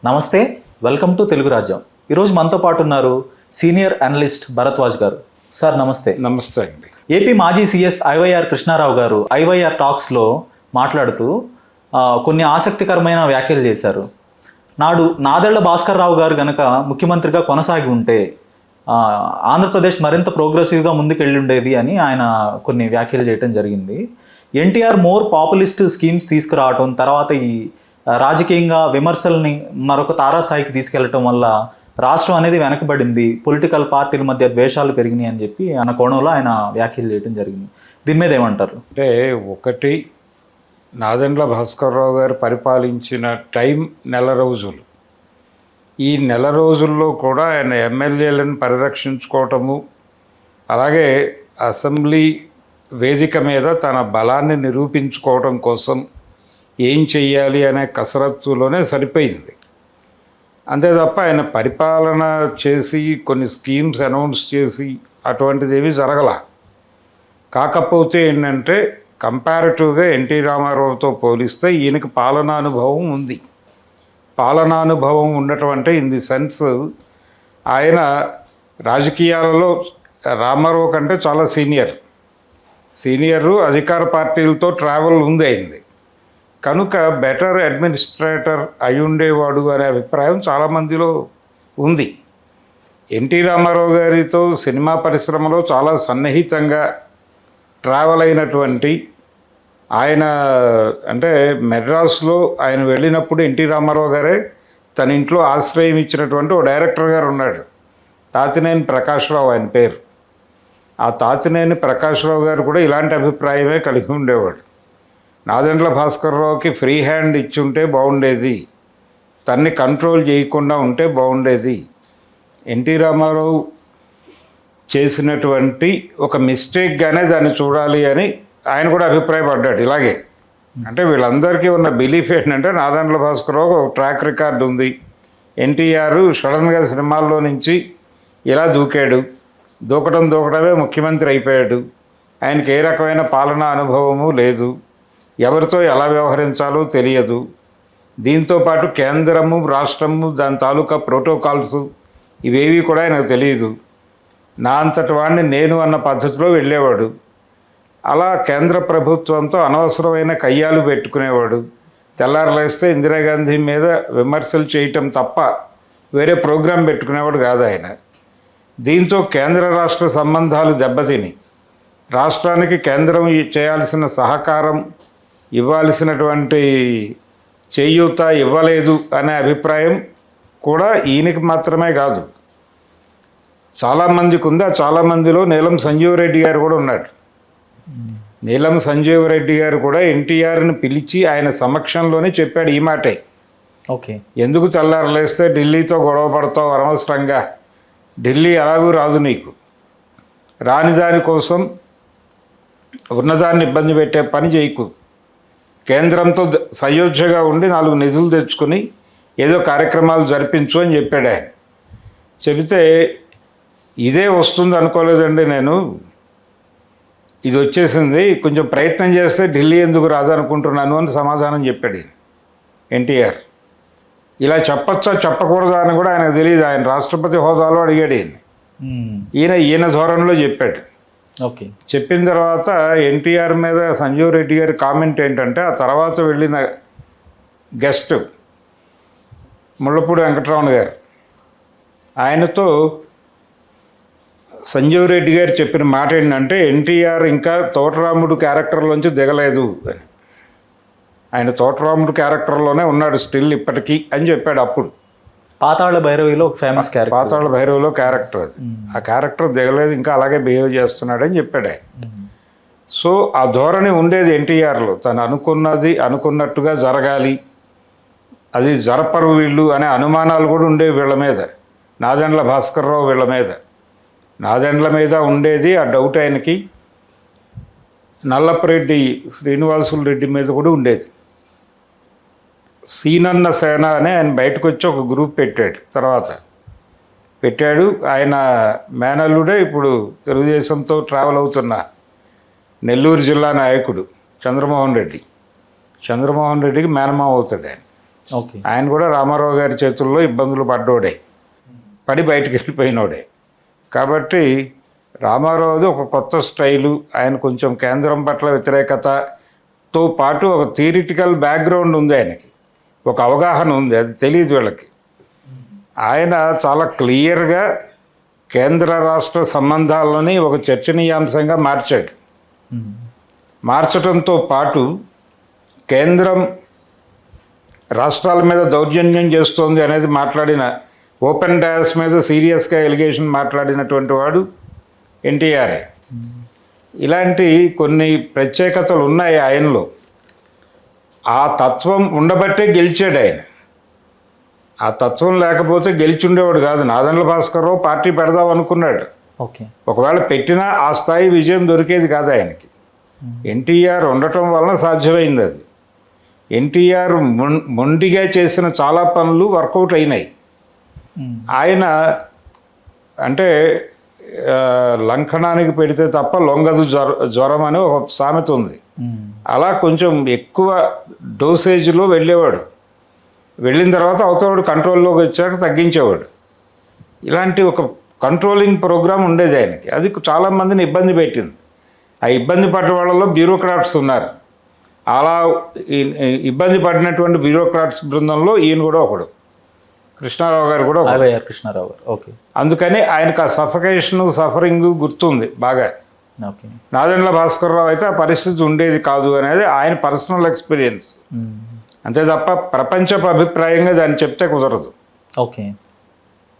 నమస్తే, welcome to Telugu రాజ్యం. ఈరోజు మనతో పాటు ఉన్నారు సీనియర్ అనలిస్ట్ భరద్వాజ్ గారు. సార్ నమస్తే. నమస్తే అండి. ఏపీ మాజీ సీఎస్ ఐవైఆర్ కృష్ణారావు గారు ఐవైఆర్ టాక్స్లో మాట్లాడుతూ కొన్ని ఆసక్తికరమైన వ్యాఖ్యలు చేశారు. నాడు నాదెళ్ల భాస్కర్ రావు గారు గనక ముఖ్యమంత్రిగా కొనసాగి ఉంటే ఆంధ్రప్రదేశ్ మరింత ప్రోగ్రెసివ్గా ముందుకెళ్ళి ఉండేది అని ఆయన కొన్ని వ్యాఖ్యలు చేయడం జరిగింది. ఎన్టీఆర్ మోర్ పాపులిస్ట్ స్కీమ్స్ తీసుకురావటం, తర్వాత ఈ రాజకీయంగా విమర్శల్ని మరొక తారాస్థాయికి తీసుకెళ్లటం వల్ల రాష్ట్రం అనేది వెనకబడింది, పొలిటికల్ పార్టీల మధ్య ద్వేషాలు పెరిగినాయి అని చెప్పి ఆయన కోణంలో ఆయన వ్యాఖ్యలు చేయడం జరిగింది. దీని మీద ఏమంటారు? అంటే ఒకటి, నాదెండ్ల భాస్కర్రావు గారు పరిపాలించిన టైం నెల రోజులు. ఈ నెల రోజుల్లో కూడా ఆయన ఎమ్మెల్యేలను పరిరక్షించుకోవటము, అలాగే అసెంబ్లీ వేదిక మీద తన బలాన్ని నిరూపించుకోవటం కోసం ఏం చెయ్యాలి అనే కసరత్తులోనే సరిపోయింది. అంతే తప్ప ఆయన పరిపాలన చేసి కొన్ని స్కీమ్స్ అనౌన్స్ చేసి అటువంటిది ఏమీ జరగల. కాకపోతే ఏంటంటే కంపారిటివ్గా ఎన్టీ రామారావుతో పోలిస్తే ఈయనకి పాలనానుభవం ఉంది. పాలనానుభవం ఉండటం అంటే ఇన్ ది సెన్స్ ఆయన రాజకీయాలలో రామారావు కంటే చాలా సీనియరు, అధికార పార్టీలతో ట్రావెల్ ఉంది అయింది కనుక బెటర్ అడ్మినిస్ట్రేటర్ అయి ఉండేవాడు అనే అభిప్రాయం చాలామందిలో ఉంది. ఎన్టీ రామారావు గారితో సినిమా పరిశ్రమలో చాలా సన్నిహితంగా ట్రావెల్ అయినటువంటి ఆయన, అంటే మెడ్రాస్లో ఆయన వెళ్ళినప్పుడు ఎన్టీ రామారావు గారే తన ఇంట్లో ఆశ్రయం ఇచ్చినటువంటి ఓ డైరెక్టర్ గారు ఉన్నాడు, తాతినేని ప్రకాశ్రావు ఆయన పేరు. ఆ తాతినేని ప్రకాశ్రావు గారు కూడా ఇలాంటి అభిప్రాయమే కలిగి ఉండేవాడు. నాదెండ్ల భాస్కర్రావుకి ఫ్రీ హ్యాండ్ ఇచ్చుంటే బాగుండేది, తన్ని కంట్రోల్ చేయకుండా ఉంటే బాగుండేది. ఎన్టీ రామారావు చేసినటువంటి ఒక మిస్టేక్గానే దాన్ని చూడాలి అని ఆయన కూడా అభిప్రాయపడ్డాడు. ఇలాగే అంటే వీళ్ళందరికీ ఉన్న బిలీఫ్ ఏంటంటే నాదెండ్ల భాస్కర్రావు ఒక ట్రాక్ రికార్డు ఉంది, ఎన్టీఆర్ సడన్గా సినిమాల్లో నుంచి ఇలా దూకడమే ముఖ్యమంత్రి అయిపోయాడు, ఆయనకి ఏ రకమైన పాలనా అనుభవము లేదు, ఎవరితో ఎలా వ్యవహరించాలో తెలియదు, దీంతోపాటు కేంద్రము రాష్ట్రము దాని తాలూకా ప్రోటోకాల్స్ ఇవేవి కూడా ఆయనకు తెలియదు, నా అంతటి వాడిని నేను అన్న పద్ధతిలో వెళ్ళేవాడు, అలా కేంద్ర ప్రభుత్వంతో అనవసరమైన కయ్యాలు పెట్టుకునేవాడు, తెల్లారలేస్తే ఇందిరాగాంధీ మీద విమర్శలు చేయటం తప్ప వేరే ప్రోగ్రాం పెట్టుకునేవాడు కాదు ఆయన. దీంతో కేంద్ర రాష్ట్ర సంబంధాలు దెబ్బతిని రాష్ట్రానికి కేంద్రం చేయాల్సిన సహకారం, ఇవ్వాల్సినటువంటి చేయూత ఇవ్వలేదు అనే అభిప్రాయం కూడా ఈయనకి మాత్రమే కాదు, చాలామందికి ఉంది. ఆ చాలామందిలో నీలం సంజీవ్ రెడ్డి గారు కూడా ఉన్నాడు. నీలం సంజీవ్ రెడ్డి గారు కూడా ఎన్టీఆర్ని పిలిచి ఆయన సమక్షంలోనే చెప్పాడు ఈ మాటే. ఓకే, ఎందుకు తెల్లారలేస్తే ఢిల్లీతో గొడవ పడతావు అనవసరంగా, ఢిల్లీ ఎలాగూ రాదు నీకు, రాని దానికోసం ఉన్నదాన్ని ఇబ్బంది పెట్టే పని చేయకు, కేంద్రంతో సయోధ్యగా ఉండి 4 నిధులు తెచ్చుకొని ఏదో కార్యక్రమాలు జరిపించు అని చెప్పాడు ఆయన. చెబితే ఇదే వస్తుంది అనుకోలేదండి నేను, ఇది వచ్చేసింది, కొంచెం ప్రయత్నం చేస్తే ఢిల్లీ ఎందుకు రాదనుకుంటున్నాను అని సమాధానం చెప్పాడు ఎన్టీఆర్. ఇలా చెప్పచ్చా చెప్పకూడదా అని కూడా ఆయనకు తెలియదు. ఆయన రాష్ట్రపతి హోదాలో అడిగాడు ఈయన ధోరణిలో చెప్పాడు. ఓకే, చెప్పిన తర్వాత ఎన్టీఆర్ మీద సంజీవ్ రెడ్డి గారి కామెంట్ ఏంటంటే, ఆ తర్వాత వెళ్ళిన గెస్ట్ ముళ్ళపూడి వెంకటరమణ గారు, ఆయనతో సంజీవ్ రెడ్డి గారు చెప్పిన మాట ఏంటంటే, ఎన్టీఆర్ ఇంకా తోటరాముడు క్యారెక్టర్లోంచి దిగలేదు అని, ఆయన తోటరాముడు క్యారెక్టర్లోనే ఉన్నాడు స్టిల్ ఇప్పటికీ అని చెప్పాడు. అప్పుడు పాతాళ భైరవిలో ఒక ఫేమస్ క్యారెక్టర్, పాతాళ భైరవిలో క్యారెక్టర్ అది, ఆ క్యారెక్టర్ దిగలేదు, ఇంకా అలాగే బిహేవ్ చేస్తున్నాడని చెప్పాడు ఆయన. సో ఆ ధోరణి ఉండేది ఎన్టీఆర్లో, తను అనుకున్నట్టుగా జరగాలి, అది జరపరు వీళ్ళు అనే అనుమానాలు కూడా ఉండేవి వీళ్ళ మీద, నాదెండ్ల భాస్కర్రావు వీళ్ళ మీద. నాదెండ్ల మీద ఉండేది ఆ డౌట్ ఆయనకి, నల్లపరెడ్డి శ్రీనివాసులు రెడ్డి మీద కూడా ఉండేది. సీనన్న సేన అని ఆయన బయటకు వచ్చి ఒక గ్రూప్ పెట్టాడు. ఆయన మేనల్లుడే ఇప్పుడు తెలుగుదేశంతో ట్రావెల్ అవుతున్న నెల్లూరు జిల్లా నాయకుడు చంద్రమోహన్ రెడ్డికి మేనమామ అవుతాడు ఆయన. ఓకే. ఆయన కూడా రామారావు గారి చేతుల్లో ఇబ్బందులు పడ్డోడే, పడి బయటికి వెళ్ళిపోయినోడే. కాబట్టి రామారావుది ఒక కొత్త స్టైలు, ఆయన కొంచెం కేంద్రం పట్ల వ్యతిరేకతతో పాటు ఒక థియరిటికల్ బ్యాక్గ్రౌండ్ ఉంది ఆయనకి, ఒక అవగాహన ఉంది, అది తెలియదు వీళ్ళకి. ఆయన చాలా క్లియర్గా కేంద్ర రాష్ట్ర సంబంధాలని ఒక చర్చనీయాంశంగా మార్చాడు. మార్చడంతో పాటు కేంద్రం రాష్ట్రాల మీద దౌర్జన్యం చేస్తోంది అనేది మాట్లాడిన, ఓపెన్ డయాస్ మీద సీరియస్గా ఎలిగేషన్ మాట్లాడినటువంటి వాడు ఎన్టీఆర్ఏ. ఇలాంటి కొన్ని ప్రత్యేకతలు ఉన్నాయి ఆయనలో. ఆ తత్వం ఉండబట్టే గెలిచాడు ఆయన. ఆ తత్వం లేకపోతే గెలిచుండేవాడు కాదు. నాదెండ్ల భాస్కర్రావు పార్టీ పెడదాం అనుకున్నాడు. ఓకే. ఒకవేళ పెట్టినా ఆ స్థాయి విజయం దొరికేది కాదు ఆయనకి. ఎన్టీఆర్ ఉండటం వలన సాధ్యమైంది అది. ఎన్టీఆర్ మొండిగా చేసిన చాలా పనులు వర్కౌట్ అయినాయి. ఆయన అంటే లంకనానికి పెడితే తప్ప లొంగదు జ్వరం అని ఒక సామెత ఉంది. అలా కొంచెం ఎక్కువ డోసేజ్లో వెళ్ళేవాడు. వెళ్ళిన తర్వాత అవతలవాడు కంట్రోల్లోకి వచ్చాక తగ్గించేవాడు. ఇలాంటి ఒక కంట్రోలింగ్ ప్రోగ్రామ్ ఉండేది ఆయనకి. అది చాలామందిని ఇబ్బంది పెట్టింది. ఆ ఇబ్బంది పడ్డ వాళ్ళలో బ్యూరోక్రాట్స్ ఉన్నారు. అలా ఇబ్బంది పడినటువంటి బ్యూరోక్రాట్స్ బృందంలో ఈయన కూడా ఒకడు, కృష్ణారావు గారు కూడా ఒకడు. కృష్ణారావు గారు. ఓకే. అందుకని ఆయనకు ఆ సఫకేషన్, సఫరింగ్ గుర్తుంది బాగా. ఓకే. నాదెండ్ల భాస్కర్రావు అయితే ఆ పరిస్థితి ఉండేది కాదు అనేది ఆయన పర్సనల్ ఎక్స్పీరియన్స్. అంతే తప్ప ప్రపంచపు అభిప్రాయంగా దాన్ని చెప్తే కుదరదు. ఓకే.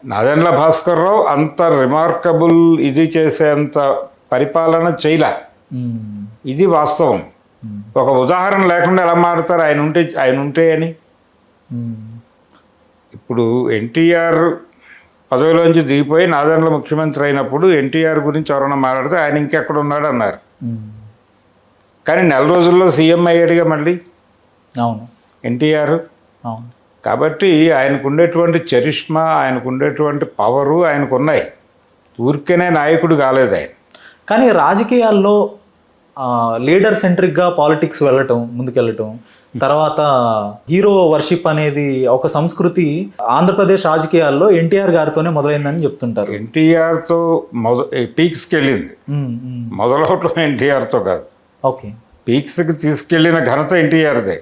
నాదెండ్ల భాస్కర్రావు అంత రిమార్కబుల్ ఇది చేసేంత పరిపాలన చేయలే. ఇది వాస్తవం. ఒక ఉదాహరణ లేకుండా ఎలా మాడతారు ఆయన ఉంటే అని. ఇప్పుడు ఎన్టీఆర్ పదవిలోంచి దిగిపోయి నాదెండ్ల ముఖ్యమంత్రి అయినప్పుడు ఎన్టీఆర్ గురించి ఎవరైనా మాట్లాడితే ఆయన ఇంకెక్కడ ఉన్నాడు అన్నారు. కానీ నెల రోజుల్లో సీఎం అయ్యాడుగా మళ్ళీ. అవును. ఎన్టీఆర్. అవును. కాబట్టి ఆయనకు ఉండేటువంటి చరిష్మా, ఆయనకు ఉండేటువంటి పవరు ఆయనకు ఉన్నాయి. ఊరికేనే నాయకుడు కాలేదు ఆయన. కానీ రాజకీయాల్లో లీడర్ సెంట్రిక్గా పాలిటిక్స్ ముందుకెళ్ళటం, తర్వాత హీరో వర్షిప్ అనేది ఒక సంస్కృతి ఆంధ్రప్రదేశ్ రాజకీయాల్లో ఎన్టీఆర్ గారితోనే మొదలైందని చెప్తుంటారు. ఎన్టీఆర్తో పీక్స్కి వెళ్ళింది. మొదలవటం ఎన్టీఆర్తో కాదు. ఓకే. పీక్స్కి తీసుకెళ్ళిన ఘనత ఎన్టీఆర్దే.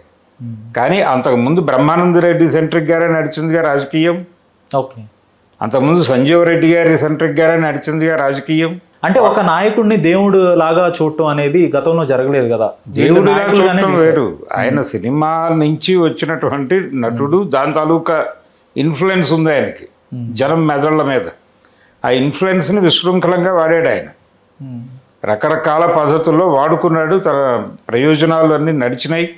కానీ అంతకుముందు బ్రహ్మానంద రెడ్డి సెంట్రిక్గానే నడిచిందిగా రాజకీయం. ఓకే. అంతకుముందు సంజీవ్ రెడ్డి గారి సెంట్రిక్గానే నడిచిందిగా రాజకీయం. అంటే ఒక నాయకుడిని దేవుడు లాగా చూడటం అనేది గతంలో జరగలేదు కదా. దేవుడు చూడటం వేరు. ఆయన సినిమా నుంచి వచ్చినటువంటి నటుడు, దాని తాలూకా ఇన్ఫ్లుయెన్స్ ఉంది ఆయనకి జనం మెదళ్ళ మీద. ఆ ఇన్ఫ్లుయెన్స్ని విశృంఖలంగా వాడాడు ఆయన. రకరకాల పద్ధతుల్లో వాడుకున్నాడు. తన ప్రయోజనాలు అన్నీ నడిచినాయి.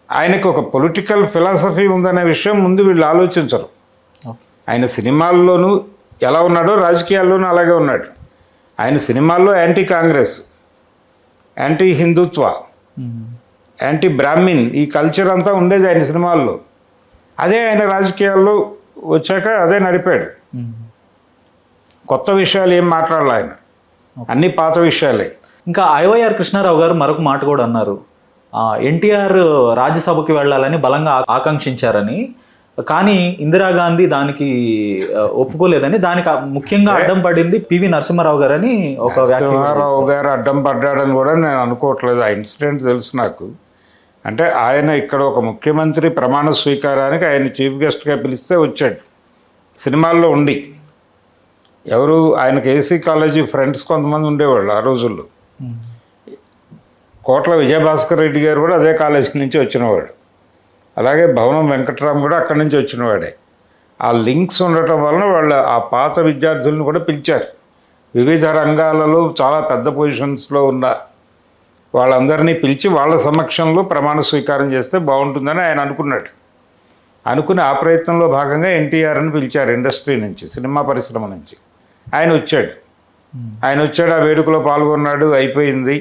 ఆయనకు ఒక పొలిటికల్ ఫిలాసఫీ ఉందనే విషయం ముందు వీళ్ళు ఆలోచించరు. ఆయన సినిమాల్లోనూ ఎలా ఉన్నాడో రాజకీయాల్లోనూ అలాగే ఉన్నాడు. ఆయన సినిమాల్లో యాంటీ కాంగ్రెస్, యాంటీ హిందుత్వ, యాంటీ బ్రాహ్మిన్, ఈ కల్చర్ అంతా ఉండేది ఆయన సినిమాల్లో. అదే ఆయన రాజకీయాల్లో వచ్చాక అదే నడిపాడు. కొత్త విషయాలు ఏం మాట్లాడాలి ఆయన, అన్నీ పాత విషయాలే. ఇంకా ఐవైఆర్ కృష్ణారావు గారు మరొక మాట కూడా అన్నారు. ఎన్టీఆర్ రాజ్యసభకి వెళ్ళాలని బలంగా ఆకాంక్షించారని, కానీ ఇందిరాగాంధీ దానికి ఒప్పుకోలేదని, దానికి ముఖ్యంగా అడ్డం పడింది పివి నరసింహారావు గారు అని ఒక నరసింహారావు గారు అడ్డం పడ్డాడని కూడా నేను అనుకోవట్లేదు. ఆ ఇన్సిడెంట్ తెలుసు నాకు. అంటే ఆయన ఇక్కడ ఒక ముఖ్యమంత్రి ప్రమాణ స్వీకారానికి ఆయన చీఫ్ గెస్ట్గా పిలిస్తే వచ్చాడు. సినిమాల్లో ఉండి ఎవరు ఆయనకు ఏసీ కాలేజీ ఫ్రెండ్స్ కొంతమంది ఉండేవాళ్ళు ఆ రోజుల్లో. కోట్ల విజయభాస్కర్ రెడ్డి గారు కూడా అదే కాలేజీ నుంచి వచ్చినవాడు. అలాగే భవనం వెంకట్రామ్ కూడా అక్కడి నుంచి వచ్చినవాడే. ఆ లింక్స్ ఉండటం వలన వాళ్ళు ఆ పాత విద్యార్థులను కూడా పిలిచారు. వివిధ రంగాలలో చాలా పెద్ద పొజిషన్స్లో ఉన్న వాళ్ళందరినీ పిలిచి వాళ్ళ సమక్షంలో ప్రమాణ స్వీకారం చేస్తే బాగుంటుందని ఆయన అనుకున్నాడు. అనుకుని ఆ ప్రయత్నంలో భాగంగా ఎన్టీఆర్ని పిలిచారు ఇండస్ట్రీ నుంచి, సినిమా పరిశ్రమ నుంచి. ఆయన వచ్చాడు. ఆ వేడుకలో పాల్గొన్నాడు. అయిపోయింది.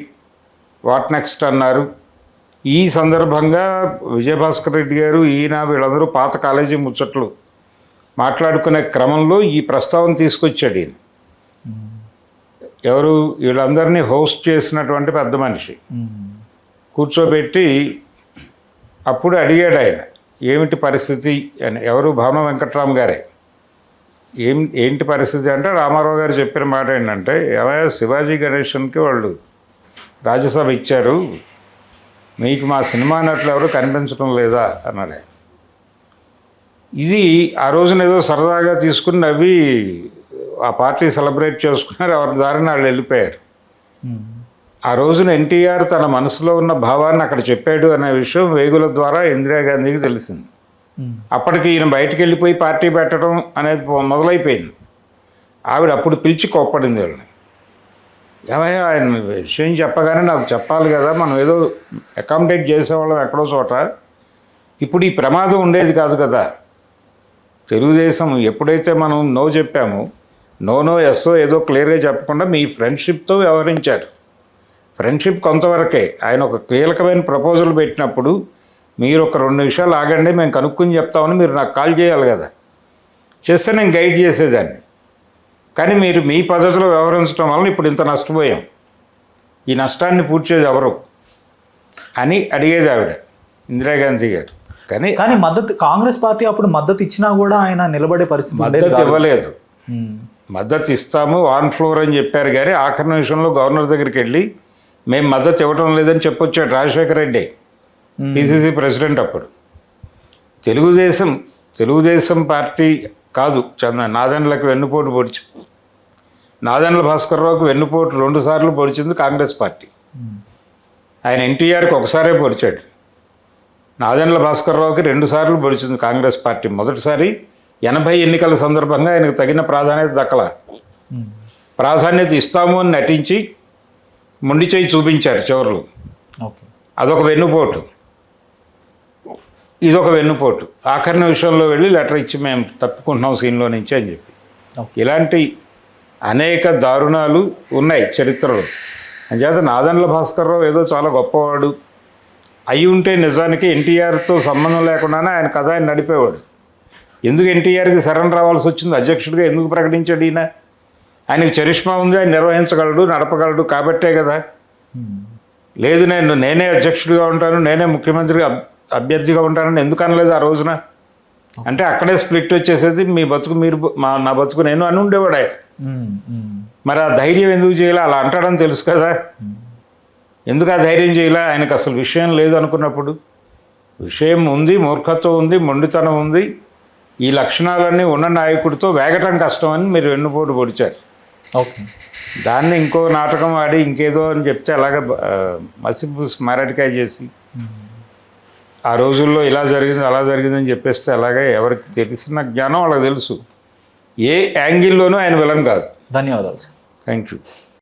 వాట్ నెక్స్ట్ అన్నారు. ఈ సందర్భంగా విజయభాస్కర్ రెడ్డి గారు, ఈయన, వీళ్ళందరూ పాత కాలేజీ ముచ్చట్లు మాట్లాడుకునే క్రమంలో ఈ ప్రస్తావన తీసుకొచ్చాడు ఈయన. ఎవరు వీళ్ళందరినీ హోస్ట్ చేసినటువంటి పెద్ద మనిషి కూర్చోబెట్టి అప్పుడు అడిగాడు ఆయన, ఏమిటి పరిస్థితి అని ఎవరు భావన వెంకట్రామ్ గారే ఏంటి పరిస్థితి అంటే రామారావు గారు చెప్పిన మాట ఏంటంటే ఏమయ్య శివాజీ గణేషన్కి వాళ్ళు రాజ్యసభ ఇచ్చారు, మీకు మా సినిమా నటులు ఎవరు కనిపించడం లేదా అన్నాడు. ఇది ఆ రోజున ఏదో సరదాగా తీసుకుని నవ్వి ఆ పార్టీ సెలబ్రేట్ చేసుకున్నారు, ఎవరి దారిని వాళ్ళు వెళ్ళిపోయారు. ఆ రోజున ఎన్టీఆర్ తన మనసులో ఉన్న భావాన్ని అక్కడ చెప్పాడు అనే విషయం వేగుల ద్వారా ఇందిరాగాంధీకి తెలిసింది. అప్పటికి ఈయన బయటికి వెళ్ళిపోయి పార్టీ పెట్టడం అనేది మొదలైపోయింది. ఆవిడ అప్పుడు పిలిచి కోప్పడింది వాళ్ళని. ఏమయ్యా ఆయన విషయం చెప్పగానే నాకు చెప్పాలి కదా, మనం ఏదో అకామిడేట్ చేసేవాళ్ళం ఎక్కడో చోట, ఇప్పుడు ఈ ప్రమాదం ఉండేది కాదు కదా. తెలుగుదేశం ఎప్పుడైతే మనం నో చెప్పామో, నో ఎస్ఓ ఏదో క్లియర్గా చెప్పకుండా మీ ఫ్రెండ్షిప్తో వ్యవహరించారు. ఫ్రెండ్షిప్ కొంతవరకే. ఆయన ఒక కీలకమైన ప్రపోజల్ పెట్టినప్పుడు మీరు ఒక 2 నిమిషాలు ఆగండి, మేము కనుక్కొని చెప్తామని మీరు నాకు కాల్ చేయాలి కదా. చేస్తే నేను గైడ్ చేసేదాన్ని. కానీ మీరు మీ పద్ధతిలో వ్యవహరించడం వలన ఇప్పుడు ఇంత నష్టపోయాం, ఈ నష్టాన్ని పూడ్చేది ఎవరు అని అడిగేది ఆవిడ ఇందిరాగాంధీ గారు. కానీ మద్దతు కాంగ్రెస్ పార్టీ అప్పుడు మద్దతు ఇచ్చినా కూడా ఆయన నిలబడే పరిస్థితి మద్దతు ఇవ్వలేదు. మద్దతు ఇస్తాము ఆన్ ఫ్లోర్ అని చెప్పారు, కానీ ఆఖరి నిమిషంలో గవర్నర్ దగ్గరికి వెళ్ళి మేము మద్దతు ఇవ్వడం లేదని చెప్పొచ్చాడు రాజశేఖర రెడ్డి, పిసిసి ప్రెసిడెంట్ అప్పుడు. తెలుగుదేశం పార్టీ కాదు, నాదెండ్లకు వెన్నుపోటు పొడిచి, నాదెండ్ల భాస్కర్రావుకి వెన్నుపోటు 2 సార్లు పొడిచింది కాంగ్రెస్ పార్టీ. ఆయన ఎన్టీఆర్కి ఒకసారే పొడిచాడు. నాదెండ్ల భాస్కర్రావుకి 2 సార్లు పొడిచింది కాంగ్రెస్ పార్టీ. మొదటిసారి 80 ఎన్నికల సందర్భంగా ఆయనకు తగిన ప్రాధాన్యత దక్కల. ప్రాధాన్యత ఇస్తాము అని నటించి మొండి చేయి చూపించారు చివరిలో. అదొక వెన్నుపోటు, ఇదొక వెన్నుపోటు. ఆఖరిన విషయంలో వెళ్ళి లెటర్ ఇచ్చి మేము తప్పుకుంటున్నాం సీన్లో నుంచి అని చెప్పి. ఇలాంటి అనేక దారుణాలు ఉన్నాయి చరిత్రలో. అంచేత నాదెండ్ల భాస్కర్రావు ఏదో చాలా గొప్పవాడు అయి ఉంటే నిజానికి ఎన్టీఆర్తో సంబంధం లేకుండానే ఆయన కథ ఆయన నడిపేవాడు. ఎందుకు ఎన్టీఆర్కి శరణ్ రావాల్సి వచ్చింది, అధ్యక్షుడిగా ఎందుకు ప్రకటించాడు ఈయన? ఆయనకు చరిష్మా ఉంది, ఆయన నిర్వహించగలడు, నడపగలడు కాబట్టే కదా. లేదు నేనే అధ్యక్షుడిగా ఉంటాను, నేనే ముఖ్యమంత్రి అభ్యర్థిగా ఉంటానని ఎందుకు అనలేదు ఆ రోజున? అంటే అక్కడే స్ప్లిట్ వచ్చేసేది, మీ బతుకు మీరు, నా బతుకు నేను అని ఉండేవాడు ఆయన. మరి ఆ ధైర్యం ఎందుకు చేయాలి? అలా అంటాడని తెలుసు కదా, ఎందుకు ఆ ధైర్యం చేయాలి? ఆయనకు అసలు విషయం లేదు అనుకున్నప్పుడు. విషయం ఉంది, మూర్ఖత్వం ఉంది, మొండితనం ఉంది, ఈ లక్షణాలన్నీ ఉన్న నాయకుడితో వేగటం కష్టం అని మీరు వెన్నుపోటు పొడిచారు. దాన్ని ఇంకో నాటకం ఆడి ఇంకేదో అని చెప్తే అలాగే మసిపూసి మారడికాయ చేసి ఆ రోజుల్లో ఇలా జరిగింది అలా జరిగిందని చెప్పేస్తే అలాగే ఎవరికి తెలిసిన జ్ఞానం వాళ్ళకి తెలుసు. ఏ యాంగిల్లోనూ ఆయన విలన్ కాదు. ధన్యవాదాలు సార్. Thank you.